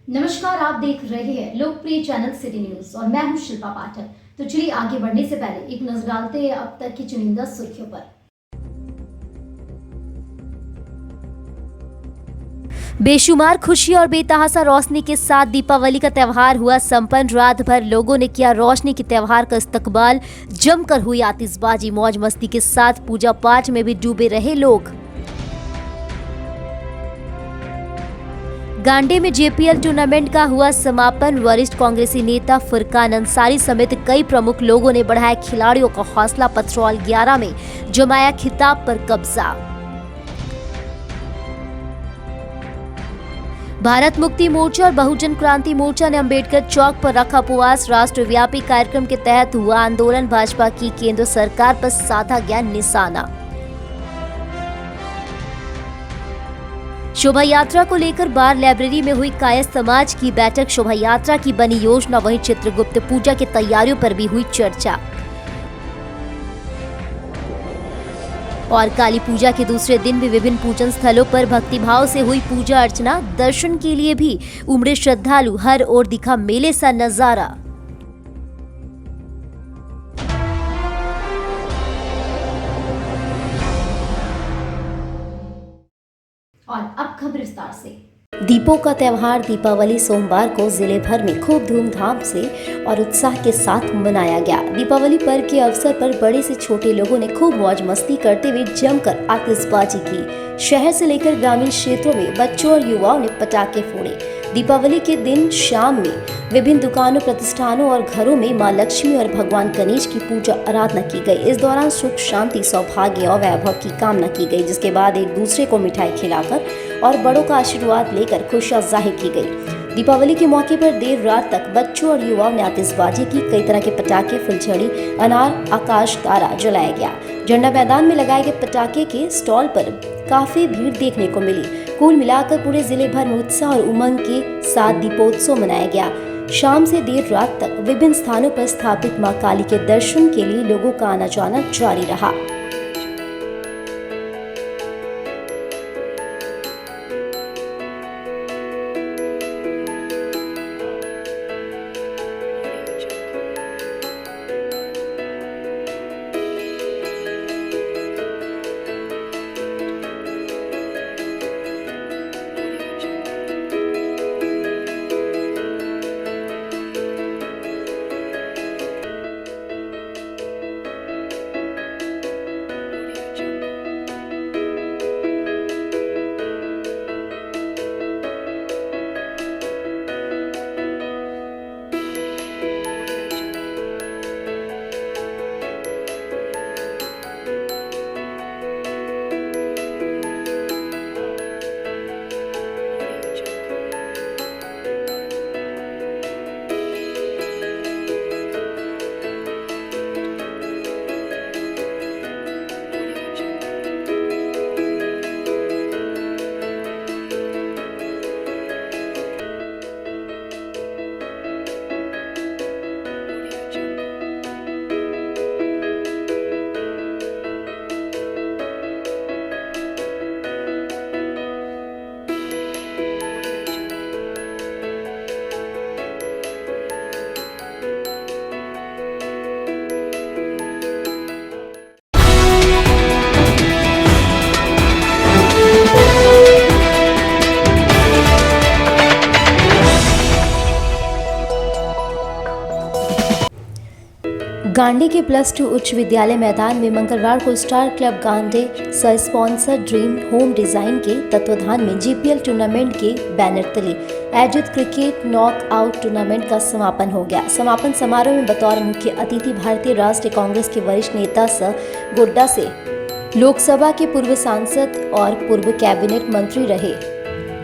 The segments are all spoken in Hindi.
नमस्कार, आप देख रहे हैं लोकप्रिय चैनल सिटी न्यूज और मैं हूं शिल्पा पाठक। तो चलिए आगे बढ़ने से पहले एक नजर डालते हैं अब तक की चुनिंदा सुर्खियों पर। बेशुमार खुशी और बेतहासा रोशनी के साथ दीपावली का त्यौहार हुआ संपन्न। रात भर लोगों ने किया रोशनी के त्यौहार का इस्तकबाल। जमकर हुई आतिशबाजी, मौज मस्ती के साथ पूजा पाठ में भी डूबे रहे लोग। गांडे में जेपीएल टूर्नामेंट का हुआ समापन। वरिष्ठ कांग्रेसी नेता फुरकान अंसारी समेत कई प्रमुख लोगों ने बढ़ाया खिलाड़ियों का हौसला। पथरौल 11 में जमाया खिताब पर कब्जा। भारत मुक्ति मोर्चा और बहुजन क्रांति मोर्चा ने अंबेडकर चौक पर रखा उपवास। राष्ट्रव्यापी कार्यक्रम के तहत हुआ आंदोलन। भाजपा की केंद्र सरकार पर साधा गया निशाना। शोभा यात्रा को लेकर बार लाइब्रेरी में हुई कायस्थ समाज की बैठक। शोभा यात्रा की बनी योजना, वहीं चित्रगुप्त पूजा की तैयारियों पर भी हुई चर्चा। और काली पूजा के दूसरे दिन भी विभिन्न पूजन स्थलों पर भक्तिभाव से हुई पूजा अर्चना। दर्शन के लिए भी उमड़े श्रद्धालु, हर ओर दिखा मेले सा नजारा। और अब खबर विस्तार से। दीपों का त्यौहार दीपावली सोमवार को जिले भर में खूब धूमधाम से और उत्साह के साथ मनाया गया। दीपावली पर्व के अवसर पर बड़े से छोटे लोगों ने खूब मौज मस्ती करते हुए जमकर आतिशबाजी की। शहर से लेकर ग्रामीण क्षेत्रों में बच्चों और युवाओं ने पटाखे फोड़े। दीपावली के दिन शाम में विभिन्न दुकानों, प्रतिष्ठानों और घरों में मां लक्ष्मी और भगवान गणेश की पूजा आराधना की गई। इस दौरान सुख, शांति, सौभाग्य और वैभव की कामना की गई, जिसके बाद एक दूसरे को मिठाई खिलाकर और बड़ों का आशीर्वाद लेकर खुशियां जाहिर की गई। दीपावली के मौके पर देर रात तक बच्चों और युवाओं ने आतिशबाजी की। कई तरह के पटाखे, फुलझड़ी, अनार, आकाश तारा जलाया गया। झंडा मैदान में लगाए गए पटाखे के स्टॉल पर काफी भीड़ देखने को मिली। कुल मिलाकर पूरे जिले भर में उत्साह और उमंग के साथ दीपोत्सव मनाया गया। शाम से देर रात तक विभिन्न स्थानों पर स्थापित मां काली के दर्शन के लिए लोगों का आना जाना जारी रहा। गांडी के +2 उच्च विद्यालय मैदान में मंगलवार को स्टार क्लब गांडे स्पॉन्सर ड्रीम होम डिजाइन के तत्वाधान में जीपीएल टूर्नामेंट के बैनर तले आयोजित क्रिकेट नॉक आउट टूर्नामेंट का समापन हो गया। समापन समारोह में बतौर मुख्य अतिथि भारतीय राष्ट्रीय कांग्रेस के वरिष्ठ नेता सह गोड्डा से लोकसभा के पूर्व सांसद और पूर्व कैबिनेट मंत्री रहे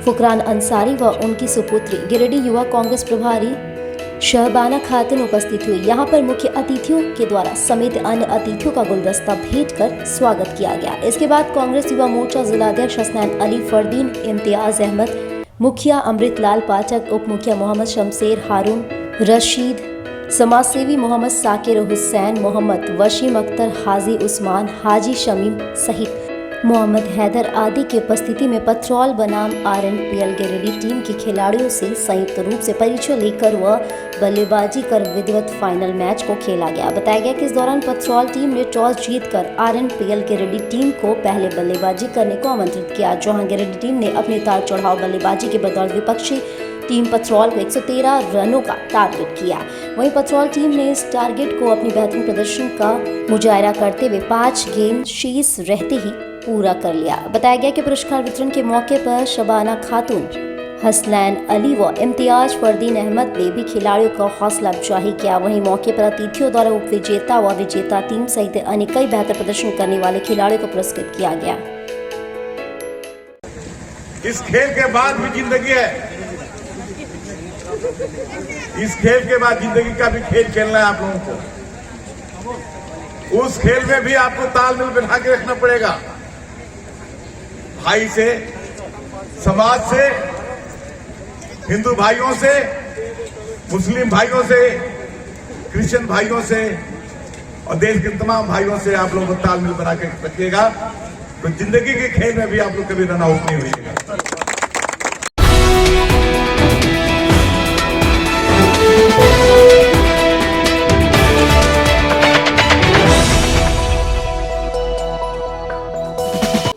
फुरकान अंसारी व उनकी सुपुत्री गिरिडीह युवा कांग्रेस प्रभारी शहबाना खातून उपस्थित हुई। यहाँ पर मुख्य अतिथियों के द्वारा समेत अन्य अतिथियों का गुलदस्ता भेंट कर स्वागत किया गया। इसके बाद कांग्रेस युवा मोर्चा जिलाध्यक्ष हसनैन अली फरदीन, इम्तियाज अहमद, मुखिया अमृतलाल पाठक, उप मुखिया मोहम्मद शमशेर हारून रशीद, समाजसेवी मोहम्मद साकिर हुसैन, मोहम्मद वसीम अख्तर, हाजी उस्मान, हाजी शमीम सहित मोहम्मद हैदर आदि की उपस्थिति में पथरौल बनाम RNPL गिरिडीह टीम के खिलाड़ियों से संयुक्त रूप से परिचय लेकर व बल्लेबाजी कर विधिवत फाइनल मैच को खेला गया। बताया गया कि इस दौरान पथरौल टीम ने टॉस जीतकर RNPL गिरिडीह टीम को पहले बल्लेबाजी करने को आमंत्रित किया, जहां गिरिडीह टीम ने अपनी उतार चढ़ाव बल्लेबाजी के बदौलत विपक्षी टीम पथरौल को 113 रनों का टारगेट किया। वहीं पथरौल टीम ने इस टारगेट को अपनी बेहतरीन प्रदर्शन का मुजाहरा करते हुए 5 गेंद शेष रहते ही पूरा कर लिया। बताया गया कि पुरस्कार वितरण के मौके पर शबाना खातून, हसनैन अली व इम्तियाज फरदीन अहमद ने भी खिलाड़ियों का हौसला अफजाई किया। वहीं मौके पर अतिथियों द्वारा उप विजेता व विजेता टीम सहित अन्य कई बेहतर प्रदर्शन करने वाले खिलाड़ियों को पुरस्कृत किया गया। इस खेल के बाद भी जिंदगी है, इस खेल के बाद जिंदगी का भी खेल खेलना है आप लोगों को। उस खेल में भी आपको तालमेल बिठा के रखना पड़ेगा, भाई से, समाज से, हिंदू भाइयों से, मुस्लिम भाइयों से, क्रिश्चियन भाइयों से और देश के तमाम भाइयों से आप लोगों को तालमेल बना के रखिएगा, तो जिंदगी के खेल में भी आप लोग कभी रन आउट नहीं होइएगा।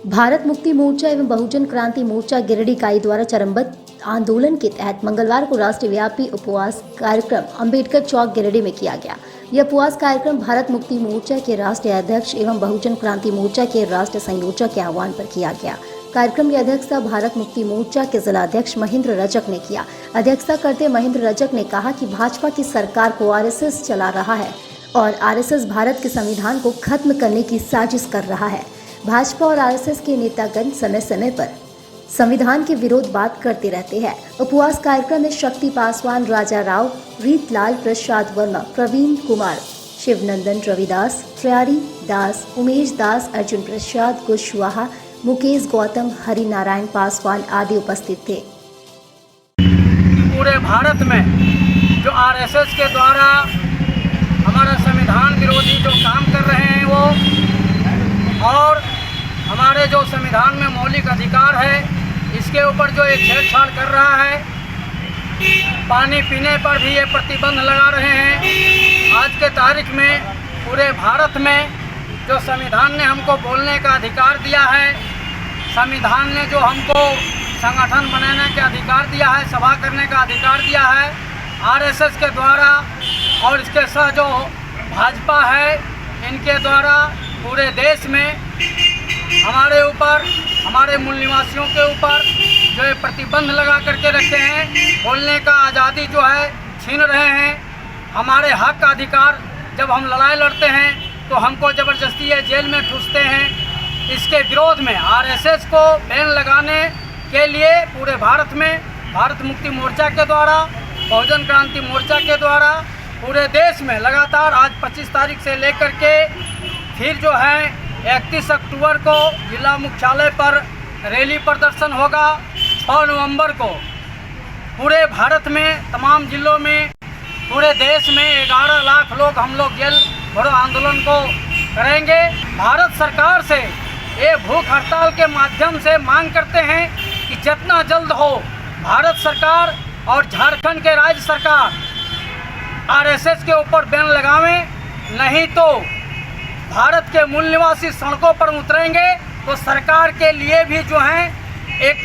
भारत मुक्ति मोर्चा एवं बहुजन क्रांति मोर्चा गिरिडीह इकाई द्वारा चरणबद्ध आंदोलन के तहत मंगलवार को राष्ट्रीय व्यापी उपवास कार्यक्रम अंबेडकर चौक गिरिडीह में किया गया। यह उपवास कार्यक्रम भारत मुक्ति मोर्चा के राष्ट्रीय अध्यक्ष एवं बहुजन क्रांति मोर्चा के राष्ट्रीय संयोजक के आह्वान पर किया गया। कार्यक्रम की अध्यक्षता भारत मुक्ति मोर्चा के जिला अध्यक्ष महेंद्र रजक ने किया। अध्यक्षता करते महेंद्र रजक ने कहा कि भाजपा की सरकार को RSS चला रहा है और RSS भारत के संविधान को खत्म करने की साजिश कर रहा है। भाजपा और RSS के नेतागण समय समय पर संविधान के विरोध बात करते रहते हैं। उपवास कार्यक्रम में शक्ति पासवान, राजा राव, रीतलाल प्रसाद वर्मा, प्रवीण कुमार, शिवनंदन रविदास, त्रियारी दास, उमेश दास, अर्जुन प्रसाद कुशवाहा, मुकेश गौतम, हरि नारायण पासवान आदि उपस्थित थे। पूरे भारत में जो RSS के द्वारा हमारा संविधान विरोधी जो काम कर रहे हैं वो, और हमारे जो संविधान में मौलिक अधिकार है इसके ऊपर जो एक छेड़छाड़ कर रहा है, पानी पीने पर भी ये प्रतिबंध लगा रहे हैं। आज के तारीख में पूरे भारत में जो संविधान ने हमको बोलने का अधिकार दिया है, संविधान ने जो हमको संगठन बनाने का अधिकार दिया है, सभा करने का अधिकार दिया है, RSS के द्वारा और इसके साथ जो भाजपा है इनके द्वारा पूरे देश में हमारे ऊपर, हमारे मूल निवासियों के ऊपर जो ये प्रतिबंध लगा करके रखे हैं, बोलने का आज़ादी जो है छीन रहे हैं। हमारे हक का अधिकार जब हम लड़ाई लड़ते हैं तो हमको ज़बरदस्ती ये जेल में ठूसते हैं। इसके विरोध में RSS को बैन लगाने के लिए पूरे भारत में भारत मुक्ति मोर्चा के द्वारा, बहुजन क्रांति मोर्चा के द्वारा पूरे देश में लगातार आज 25 तारीख से लेकर के फिर जो है 31 अक्टूबर को जिला मुख्यालय पर रैली प्रदर्शन होगा। 6 नवंबर को पूरे भारत में तमाम जिलों में पूरे देश में 11 लाख लोग हम लोग जेल भरो आंदोलन को करेंगे। भारत सरकार से ये भूख हड़ताल के माध्यम से मांग करते हैं कि जितना जल्द हो भारत सरकार और झारखंड के राज्य सरकार RSS के ऊपर बैन लगावें, नहीं तो भारत के मूल निवासी सड़कों पर उतरेंगे तो सरकार के लिए भी जो है एक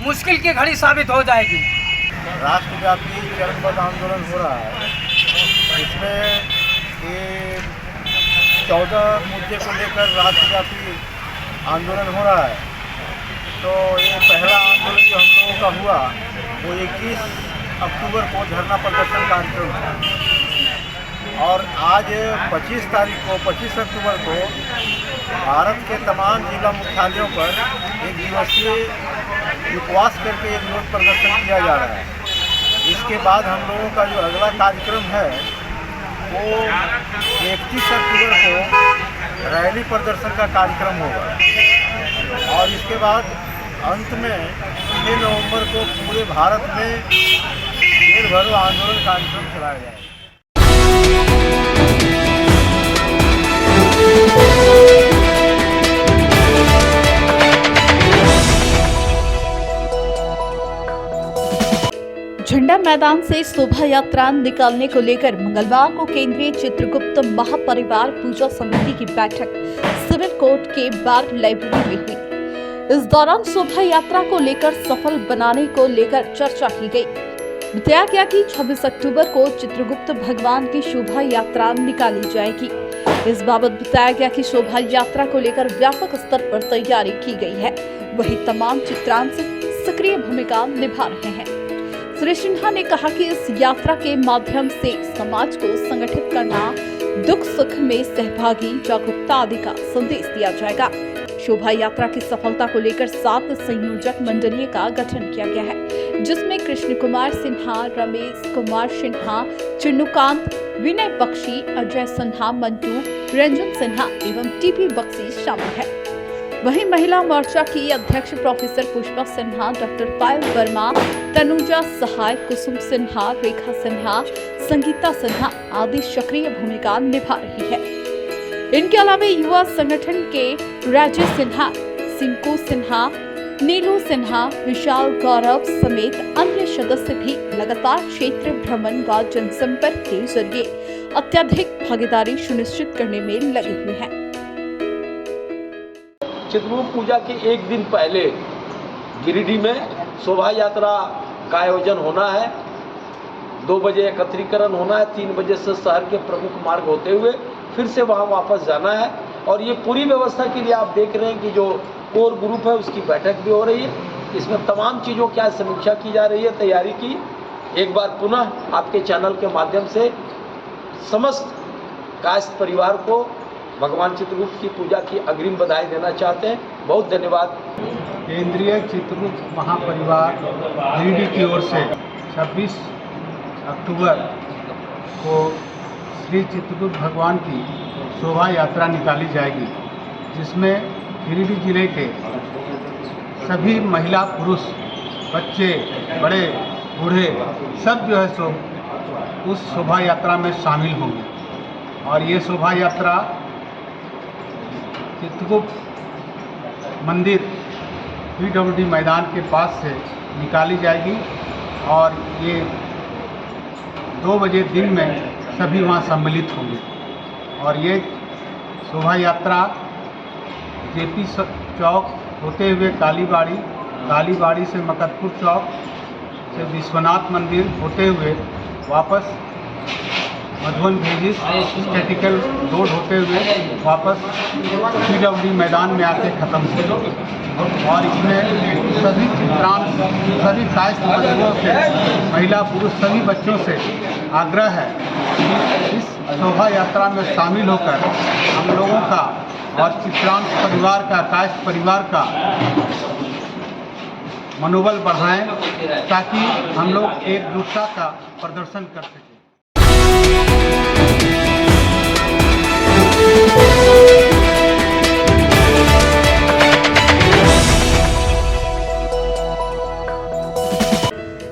मुश्किल की घड़ी साबित हो जाएगी। राष्ट्रव्यापी चरणबद्ध आंदोलन हो रहा है, इसमें ये 14 मुद्दे को लेकर राष्ट्रव्यापी आंदोलन हो रहा है। तो ये पहला आंदोलन जो हम लोगों का हुआ वो 21 अक्टूबर को धरना प्रदर्शन कार्यक्रम था, और आज 25 तारीख को 25 अक्टूबर को भारत के तमाम जिला मुख्यालयों पर एक दिवसीय उपवास करके एक विरोध प्रदर्शन किया जा रहा है। इसके बाद हम लोगों का जो अगला कार्यक्रम है वो 31 अक्टूबर को रैली प्रदर्शन का कार्यक्रम होगा, और इसके बाद अंत में 6 नवंबर को पूरे भारत में जेल भरो आंदोलन कार्यक्रम चलाया जाएगा। विजय मैदान से शोभा यात्रा निकालने को लेकर मंगलवार को केंद्रीय चित्रगुप्त महापरिवार पूजा समिति की बैठक सिविल कोर्ट के बार लाइब्रेरी में हुई। इस दौरान शोभा यात्रा को लेकर सफल बनाने को लेकर चर्चा की गई। बताया गया कि 26 अक्टूबर को चित्रगुप्त भगवान की शोभा यात्रा निकाली जाएगी। इस बाबत बताया गया कि शोभा यात्रा को लेकर व्यापक स्तर पर तैयारी की गई है। वही तमाम चित्रांश सक्रिय भूमिका निभा रहे हैं। श्री सिन्हा ने कहा कि इस यात्रा के माध्यम से समाज को संगठित करना, दुख सुख में सहभागी जागरूकता आदि का संदेश दिया जाएगा। शोभा यात्रा की सफलता को लेकर 7 संयोजक मंडलीय का गठन किया गया है, जिसमें कृष्ण कुमार सिन्हा, रमेश कुमार सिन्हा, चिन्नुकांत, विनय बख्शी, अजय सिन्हा, मंटू, रंजन सिन्हा एवं टीपी बख्शी शामिल है। वहीं महिला मोर्चा की अध्यक्ष प्रोफेसर पुष्पा सिन्हा, डॉक्टर पायल वर्मा, तनुजा सहाय, कुसुम सिन्हा, रेखा सिन्हा, संगीता सिन्हा आदि सक्रिय भूमिका निभा रही है। इनके अलावा युवा संगठन के राजेश सिन्हा, सिंकू सिन्हा, नीलू सिन्हा, विशाल गौरव समेत अन्य सदस्य भी लगातार क्षेत्र भ्रमण व जनसंपर्क के जरिए अत्यधिक भागीदारी सुनिश्चित करने में लगे हुए हैं। चित्रगुप्त पूजा के एक दिन पहले गिरिडीह में शोभा यात्रा का आयोजन होना है। 2 बजे एकत्रीकरण होना है, 3 बजे से शहर के प्रमुख मार्ग होते हुए फिर से वहां वापस जाना है। और ये पूरी व्यवस्था के लिए आप देख रहे हैं कि जो कोर ग्रुप है उसकी बैठक भी हो रही है। इसमें तमाम चीज़ों की समीक्षा की जा रही है, तैयारी की। एक बार पुनः आपके चैनल के माध्यम से समस्त कायस्थ परिवार को भगवान चित्रगुप्त की पूजा की अग्रिम बधाई देना चाहते हैं। बहुत धन्यवाद। केंद्रीय चित्रगुप्त महापरिवार गिरिडीह की ओर से 26 अक्टूबर को श्री चित्रगुप्त भगवान की शोभा यात्रा निकाली जाएगी, जिसमें गिरिडीह जिले के सभी महिला पुरुष, बच्चे, बड़े, बूढ़े सब जो है सो उस शोभा यात्रा में शामिल होंगे। और ये शोभा यात्रा चित्रगुप्त मंदिर PWD मैदान के पास से निकाली जाएगी और ये 2 बजे दिन में सभी वहाँ सम्मिलित होंगे। और ये शोभा यात्रा JP चौक होते हुए कालीबाड़ी से मकतपुर चौक से विश्वनाथ मंदिर होते हुए वापस मधुबन भेजिस स्टैटिकल रोड होते हुए वापस PWD मैदान में आके ख़त्म होगी। और इसमें सभी चित्रांश, सभी कायस्थ मजदूरों से, महिला पुरुष सभी बच्चों से आग्रह है कि इस शोभा यात्रा में शामिल होकर हम लोगों का और चित्रांश परिवार का, कायस्थ परिवार का मनोबल बढ़ाएं, ताकि हम लोग एकजुटता का प्रदर्शन कर सकें।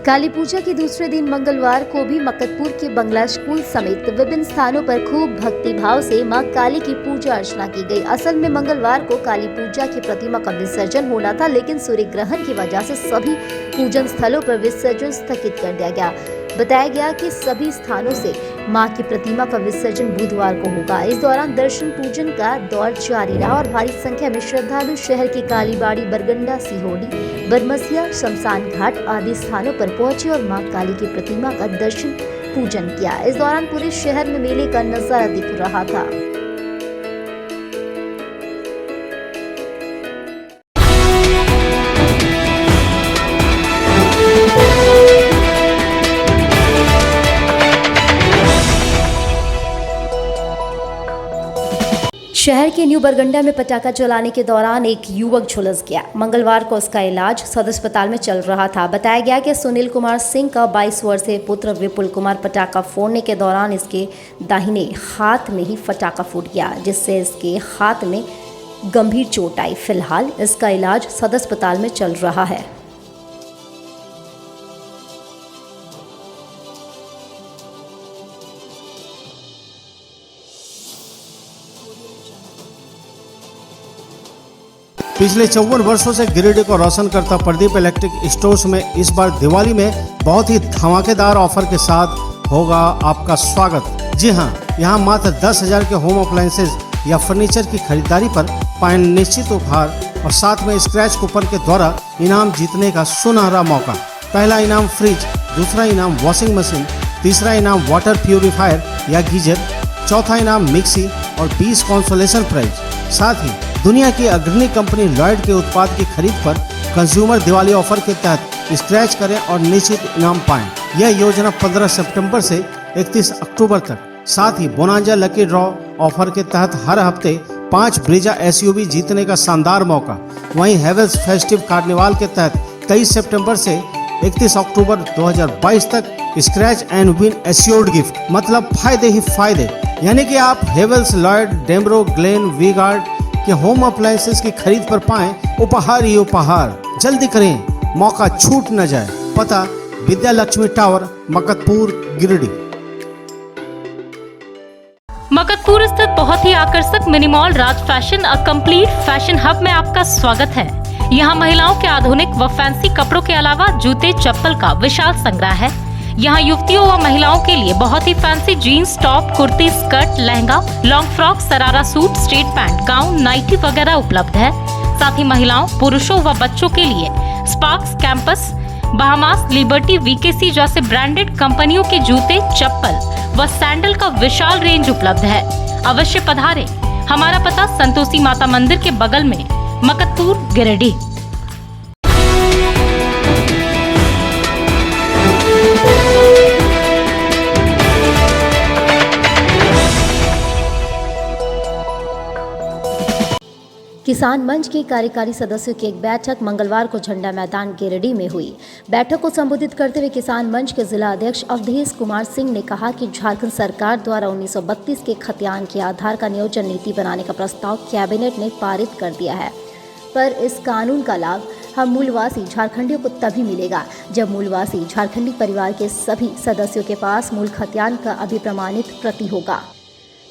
काली पूजा के दूसरे दिन मंगलवार को भी मकतपुर के बंगला स्कूल समेत विभिन्न स्थानों पर खूब भक्ति भाव से मां काली की पूजा अर्चना की गई। असल में मंगलवार को काली पूजा की प्रतिमा का विसर्जन होना था, लेकिन सूर्य ग्रहण की वजह से सभी पूजन स्थलों पर विसर्जन स्थगित कर दिया गया। बताया गया कि सभी स्थानों से मां की प्रतिमा का विसर्जन बुधवार को होगा। इस दौरान दर्शन पूजन का दौर जारी रहा और भारी संख्या में श्रद्धालु शहर के कालीबाड़ी, बरगंडा, सिहोड़ी, बरमसिया, शमशान घाट आदि स्थानों पर पहुंचे और मां काली की प्रतिमा का दर्शन पूजन किया। इस दौरान पूरे शहर में मेले का नजारा दिख रहा था। शहर के न्यू बरगंडा में पटाखा जलाने के दौरान एक युवक झुलस गया। मंगलवार को उसका इलाज सदर अस्पताल में चल रहा था। बताया गया कि सुनील कुमार सिंह का 22 वर्षीय पुत्र विपुल कुमार पटाखा फोड़ने के दौरान इसके दाहिने हाथ में ही पटाखा फूट गया, जिससे इसके हाथ में गंभीर चोट आई। फिलहाल इसका इलाज सदर अस्पताल में चल रहा है। पिछले 54 वर्षों से गिरिडीह को रोशन करता प्रदीप इलेक्ट्रिक स्टोर्स में इस बार दिवाली में बहुत ही धमाकेदार ऑफर के साथ होगा आपका स्वागत। जी हाँ, यहाँ मात्र 10,000 के होम अप्लायंसेज या फर्नीचर की खरीदारी पर पाएं निश्चित उपहार और साथ में स्क्रैच कूपन के द्वारा इनाम जीतने का सुनहरा मौका। पहला इनाम फ्रिज, दूसरा इनाम वॉशिंग मशीन, तीसरा इनाम वाटर प्यूरिफायर या गीजर, चौथा इनाम मिक्सी और 20 कंसोलेशन प्राइज। साथ ही दुनिया की अग्रणी कंपनी लॉयड के उत्पाद की खरीद पर कंज्यूमर दिवाली ऑफर के तहत स्क्रैच करें और निश्चित इनाम पाएं। यह योजना 15 सितंबर से 31 अक्टूबर तक। साथ ही बोनांजा लकी ड्रॉ ऑफर के तहत हर हफ्ते 5 ब्रीजा एसयूवी जीतने का शानदार मौका। वहीं हेवेल्स फेस्टिव कार्निवाल के तहत 23 सितंबर से 31 अक्टूबर 2022 तक scratch and win assured gift, मतलब फायदे ही फायदे। यानी कि आप हेवेल्स, लॉयड, डेमरो, ग्लेन, वी-गार्ड के होम अप्लायंसेस की खरीद पर पाएं उपहार ही उपहार। जल्दी करें, मौका छूट न जाए। पता विद्या लक्ष्मी टावर, मकतपुर, गिरिडीह। मकतपुर स्थित बहुत ही आकर्षक mini mall Raj fashion a complete fashion hub में आपका स्वागत है। यहाँ महिलाओं के आधुनिक व फैंसी कपड़ों के अलावा जूते चप्पल का विशाल संग्रह है। यहाँ युवतियों व महिलाओं के लिए बहुत ही fancy jeans, top, kurti, skirt, lehenga, long frock, sharara suit, straight pant, gown, nightie वगैरह उपलब्ध है। साथ ही महिलाओं, पुरुषों व बच्चों के लिए स्पार्क्स, कैंपस, बहामास, लिबर्टी, वीकेसी जैसे ब्रांडेड कंपनियों के जूते, चप्पल व सैंडल का विशाल रेंज उपलब्ध है। अवश्य पधारें। हमारा पता संतोषी माता मंदिर के बगल में, मकतपुर, गिरिडीह। किसान मंच के कार्यकारी सदस्यों की एक बैठक मंगलवार को झंडा मैदान गिरिडीह में हुई। बैठक को संबोधित करते हुए किसान मंच के जिला अध्यक्ष अवधेश कुमार सिंह ने कहा कि झारखंड सरकार द्वारा 1932 के खतियान के आधार का नियोजन नीति बनाने का प्रस्ताव कैबिनेट ने पारित कर दिया है, पर इस कानून का लाभ हम मूलवासी झारखंडियों को तभी मिलेगा जब मूलवासी झारखंडी परिवार के सभी सदस्यों के पास मूल खतियान का अभिप्रमाणित प्रति होगा।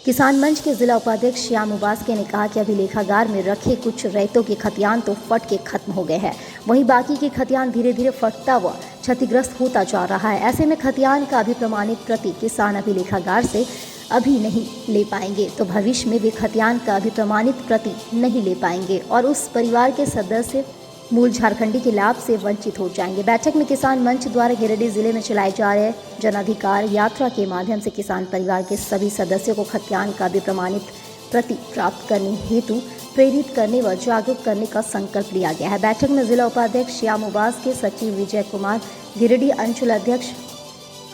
किसान मंच के जिला उपाध्यक्ष श्याम उबास्के ने कहा कि अभिलेखागार में रखे कुछ रैयतों के खतियान तो फट के खत्म हो गए हैं, वहीं बाकी के खतियान धीरे धीरे फटता व क्षतिग्रस्त होता जा रहा है। ऐसे में खतियान का अभिप्रमाणित प्रति किसान अभिलेखागार से अभी नहीं ले पाएंगे तो भविष्य में वे खतियान का अभिप्रमाणित प्रति नहीं ले पाएंगे और उस परिवार के सदस्य मूल झारखंडी के लाभ से वंचित हो जाएंगे। बैठक में किसान मंच द्वारा गिरिडीह जिले में चलाए जा रहे जनाधिकार यात्रा के माध्यम से किसान परिवार के सभी सदस्यों को खतियान का अभिप्रमाणित प्रति प्राप्त करने हेतु प्रेरित करने व जागरूक करने का संकल्प लिया गया है। बैठक में जिला उपाध्यक्ष श्याम उबास्के, सचिव विजय कुमार, गिरिडीह अंचल अध्यक्ष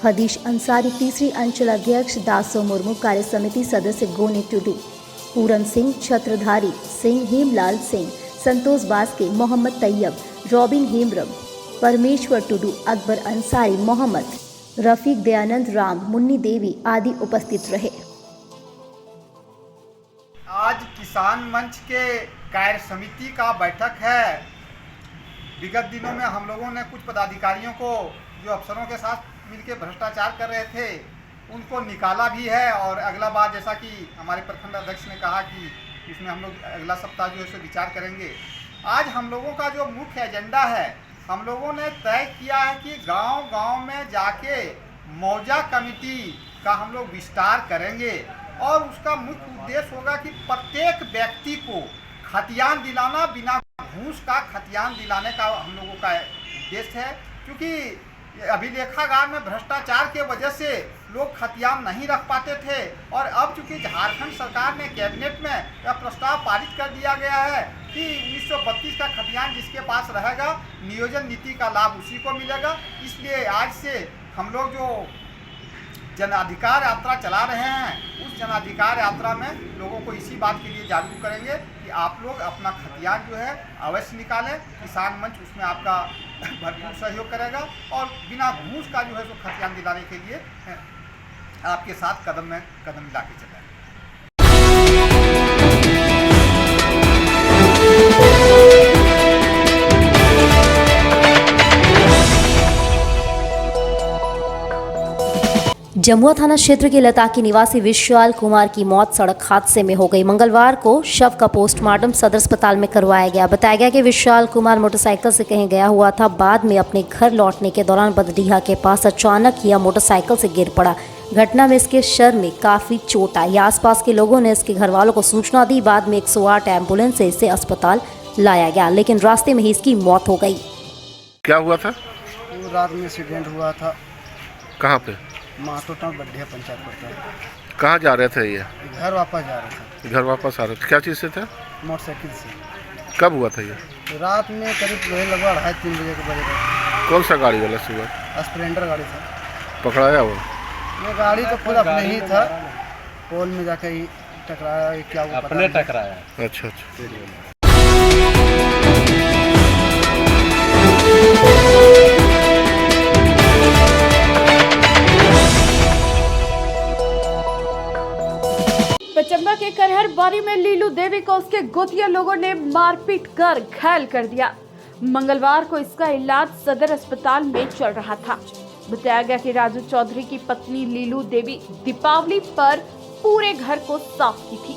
हदीश अंसारी, तीसरी अंचल अध्यक्ष दासो मुर्मू, कार्य समिति सदस्य गोनी टुडू, पूरन सिंह, छत्रधारी सिंह, हेमलाल सिंह, संतोष बास्के, मोहम्मद तैयब, रॉबिन हेमब्रम, परमेश्वर टुडू, अकबर अंसारी, मोहम्मद रफीक, दयानंद राम, मुन्नी देवी आदि उपस्थित रहे। आज किसान मंच के कार्य समिति का बैठक है। विगत दिनों में हम लोगों ने कुछ पदाधिकारियों को जो अफसरों के साथ मिलकर भ्रष्टाचार कर रहे थे उनको निकाला भी है और अगला बार जैसा कि हमारे प्रखंड अध्यक्ष ने कहा कि इसमें हम लोग अगला सप्ताह जो है सो विचार करेंगे। आज हम लोगों का जो मुख्य एजेंडा है, हम लोगों ने तय किया है कि गांव-गांव में जाके मौजा कमेटी का हम लोग विस्तार करेंगे और उसका मुख्य उद्देश्य होगा कि प्रत्येक व्यक्ति को खतियान दिलाना, बिना घूस का खतियान दिलाने का हम लोगों का उद्देश्य है। क्योंकि अभिलेखागार में भ्रष्टाचार के वजह से लोग खतियान नहीं रख पाते थे और अब चूंकि झारखंड सरकार ने कैबिनेट में यह प्रस्ताव पारित कर दिया गया है कि 1932 का खतियान जिसके पास रहेगा नियोजन नीति का लाभ उसी को मिलेगा। इसलिए आज से हम लोग जो जनाधिकार यात्रा चला रहे हैं उस जनाधिकार यात्रा में लोगों को इसी बात के लिए जागरूक करेंगे कि आप लोग अपना खतियान जो है अवश्य निकालें। किसान मंच उसमें आपका भरपूर सहयोग करेगा और बिना घूस का जो है सो खतियान दिलाने के लिए आपके साथ कदम में कदम मिला के चलेंगे। जमुआ थाना क्षेत्र के लताकी निवासी विशाल कुमार की मौत सड़क हादसे में हो गई। मंगलवार को शव का पोस्टमार्टम सदर अस्पताल में करवाया गया। बताया गया कि विशाल कुमार मोटरसाइकिल से कहीं गया हुआ था। बाद में अपने घर लौटने के दौरान बदडीहा के पास अचानक यह मोटरसाइकिल से गिर पड़ा। घटना में इसके शर में काफी चोट आई। आसपास के लोगों ने इसके घर वालों को सूचना दी। बाद में 108 एम्बुलेंस से इसे अस्पताल लाया गया, लेकिन रास्ते में ही इसकी मौत हो गई। क्या हुआ था? रात में एक्सीडेंट हुआ था। कहाँ पे? मातोटा बड्ढिया पंचायत पड़ता है। कहाँ जा रहे थे ये? घर वापस जा रहे थे। घर वापस आ रहे थे। क्या चीज़ से थे? मोटरसाइकिल से। कब हुआ था ये? रात में करीब लगभग 2:30-3 बजे के बजे। कौन सा गाड़ी वाला सुबह? स्प्लेंडर गाड़ी था। पकड़ाया वो? ये गाड़ी तो खुद अपने ही था, पोल में जाकर ही टकराया। क्या वो अपने टकराया? अच्छा अच्छा। चंबा के करहर बारी में लीलू देवी को उसके गोतिया लोगों ने मारपीट कर घायल कर दिया। मंगलवार को इसका इलाज सदर अस्पताल में चल रहा था। बताया गया कि राजू चौधरी की पत्नी लीलू देवी दीपावली पर पूरे घर को साफ की थी।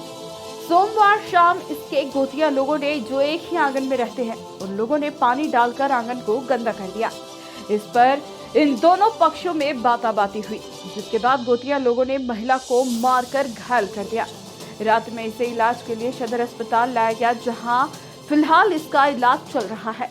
सोमवार शाम इसके गोतिया लोगों ने, जो एक ही आंगन में रहते हैं, उन लोगों ने पानी डालकर आंगन को गंदा कर दिया। इस पर इन दोनों पक्षों में बाताबाती हुई, जिसके बाद गोतिया लोगों ने महिला को मारकर घायल कर दिया। रात में इसे इलाज के लिए सदर अस्पताल लाया गया, जहां फिलहाल इसका इलाज चल रहा है।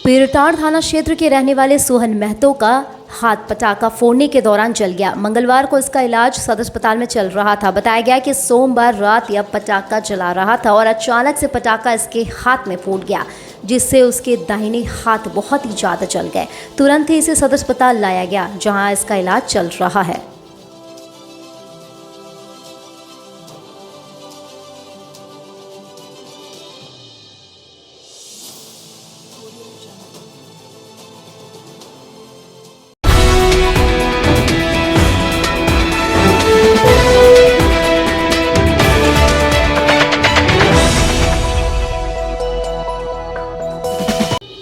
पीरटांड थाना क्षेत्र के रहने वाले सोहन महतो का हाथ पटाखा फोड़ने के दौरान जल गया। मंगलवार को इसका इलाज सदर अस्पताल में चल रहा था। बताया गया कि सोमवार रात यह पटाखा जला रहा था और अचानक से पटाखा इसके हाथ में फूट गया, जिससे उसके दाहिने हाथ बहुत ही ज़्यादा जल गए। तुरंत ही इसे सदर अस्पताल लाया गया, जहां इसका इलाज चल रहा है।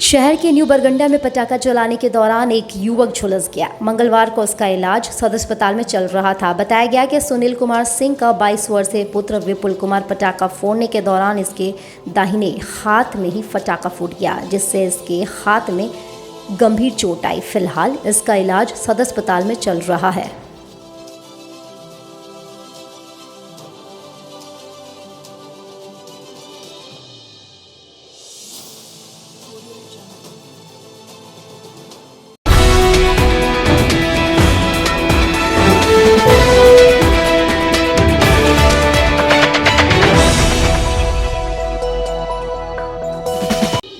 शहर के न्यू बरगंडा में पटाखा जलाने के दौरान एक युवक झुलस गया। मंगलवार को इसका इलाज सदर अस्पताल में चल रहा था। बताया गया कि सुनील कुमार सिंह का 22 वर्षीय पुत्र विपुल कुमार पटाखा फोड़ने के दौरान इसके दाहिने हाथ में ही पटाखा फूट गया, जिससे इसके हाथ में गंभीर चोट आई। फिलहाल इसका इलाज सदर अस्पताल में चल रहा है।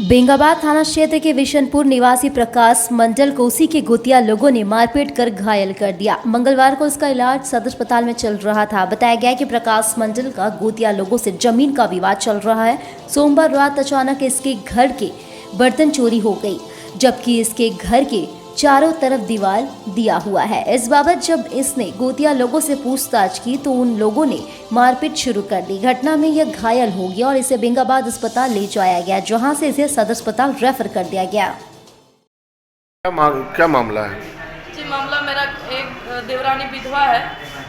बेंगाबाद थाना क्षेत्र के विशनपुर निवासी प्रकाश मंडल को उसी के गोतिया लोगों ने मारपीट कर घायल कर दिया। मंगलवार को इसका इलाज सदर अस्पताल में चल रहा था। बताया गया कि प्रकाश मंडल का गोतिया लोगों से जमीन का विवाद चल रहा है। सोमवार रात अचानक इसके घर के बर्तन चोरी हो गई, जबकि इसके घर के चारों तरफ दीवार दिया हुआ है। इस बाबत जब इसने गोतिया लोगों से पूछताछ की तो उन लोगों ने मारपीट शुरू कर दी। घटना में यह घायल हो गया और इसे बेंगाबाद अस्पताल ले जाया गया, जहां से इसे सदर अस्पताल रेफर कर दिया गया। क्या मामला है? जी, मामला मेरा एक देवरानी विधवा है,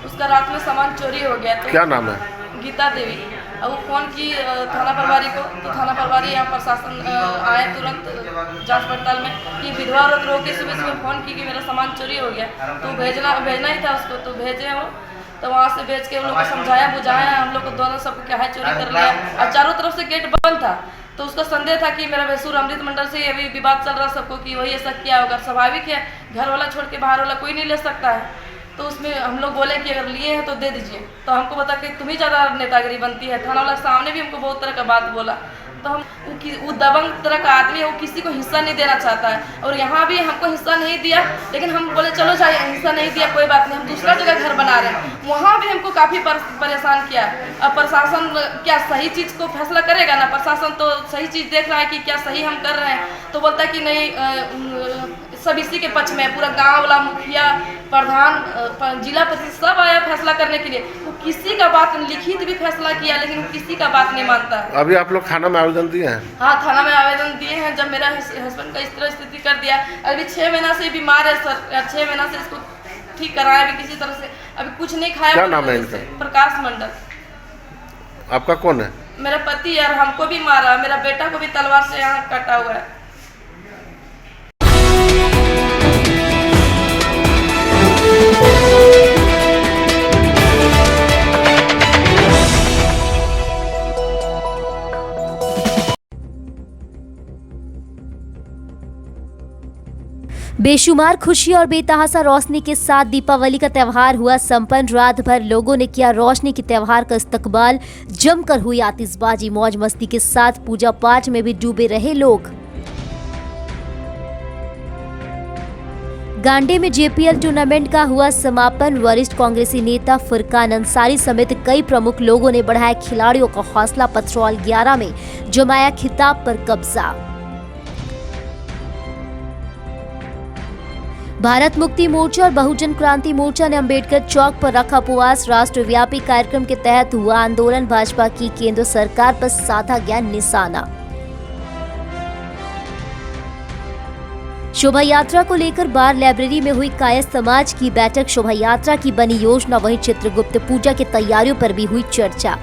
उसका रात में सामान चोरी हो गया। तो क्या नाम है? गीता देवी। अब वो फ़ोन की थाना प्रभारी को, तो थाना प्रभारी यहाँ प्रशासन आए तुरंत जांच पड़ताल में कि विधवा औरत रो के सुबह फ़ोन की कि मेरा सामान चोरी हो गया, तो भेजना ही था उसको, तो भेजे वो। तो वहाँ से भेज के उन लोग को समझाया बुझाया, हम लोग को दोनों सबको क्या है चोरी कर लिया, और चारों तरफ से गेट बंद था। तो उसका संदेह था कि मेरा भैंसुर अमृत मंडल से अभी विवाद चल रहा सबको कि वही ऐसा किया होगा। स्वाभाविक है, घर वाला छोड़ के बाहर वाला कोई नहीं ले सकता है। तो उसमें हम लोग बोले कि अगर लिए हैं तो दे दीजिए। तो हमको बता कि तुम ही ज़्यादा नेतागिरी बनती है। थाना वाला सामने भी हमको बहुत तरह का बात बोला। तो हम वो दबंग तरह का आदमी है, वो किसी को हिस्सा नहीं देना चाहता है। और यहाँ भी हमको हिस्सा नहीं दिया, लेकिन हम बोले चलो जाए, हिस्सा नहीं दिया कोई बात नहीं, हम दूसरा जगह घर बना रहे हैं। वहाँ भी हमको काफ़ी परेशान किया। अब प्रशासन क्या सही चीज़ को फैसला करेगा ना? प्रशासन तो सही चीज़ देख रहा है कि क्या सही हम कर रहे हैं, तो बोलता है कि नहीं सब इसी के पक्ष में है। पूरा गांव वाला मुखिया प्रधान जिला परिषद सब आया फैसला करने के लिए। वो किसी का बात लिखित भी फैसला किया, लेकिन वो किसी का बात नहीं मानता। अभी आप लोग थाना में आवेदन दिए हैं? हाँ, थाना में आवेदन दिए हैं। जब मेरा हस्बैंड का इस तरह स्थिति कर दिया, अभी 6 महीना से बीमार है सर, 6 महीना से इसको ठीक कराया अभी किसी तरह से, अभी कुछ नहीं खाया। क्या नाम है इनका? प्रकाश मंडल। आपका कौन है? मेरा पति है, और हमको भी मारा, मेरा बेटा को भी तलवार से यहाँ कटा हुआ है। बेशुमार खुशी और बेतहासा रोशनी के साथ दीपावली का त्यौहार हुआ संपन्न। रात भर लोगों ने किया रोशनी के त्यौहार का इस्तकबाल। जमकर हुई आतिशबाजी, मौज मस्ती के साथ पूजा पाठ में भी डूबे रहे लोग। गांडे में जेपीएल टूर्नामेंट का हुआ समापन। वरिष्ठ कांग्रेसी नेता फुरकान अंसारी समेत कई प्रमुख लोगों ने बढ़ाया खिलाड़ियों का हौसला। पेट्रोल 11 में जमाया खिताब पर कब्जा। भारत मुक्ति मोर्चा और बहुजन क्रांति मोर्चा ने अंबेडकर चौक पर रखा उपवास। राष्ट्रव्यापी कार्यक्रम के तहत हुआ आंदोलन। भाजपा की केंद्र सरकार पर साधा गया निशाना। शोभा यात्रा को लेकर बार लाइब्रेरी में हुई कायस्थ समाज की बैठक। शोभा यात्रा की बनी योजना, वहीं चित्रगुप्त पूजा की तैयारियों पर भी हुई चर्चा।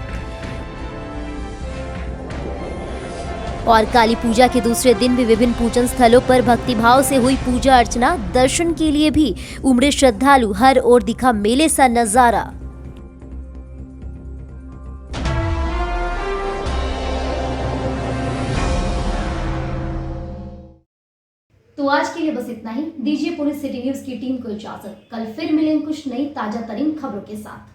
और काली पूजा के दूसरे दिन भी विभिन्न पूजन स्थलों पर भक्तिभाव से हुई पूजा अर्चना। दर्शन के लिए भी उमड़े श्रद्धालु, हर ओर दिखा मेले सा नजारा। तो आज के लिए बस इतना ही। दीजिए पुलिस सिटी न्यूज की टीम को इजाजत। कल फिर मिलेंगे कुछ नई ताजा तरीन खबरों के साथ।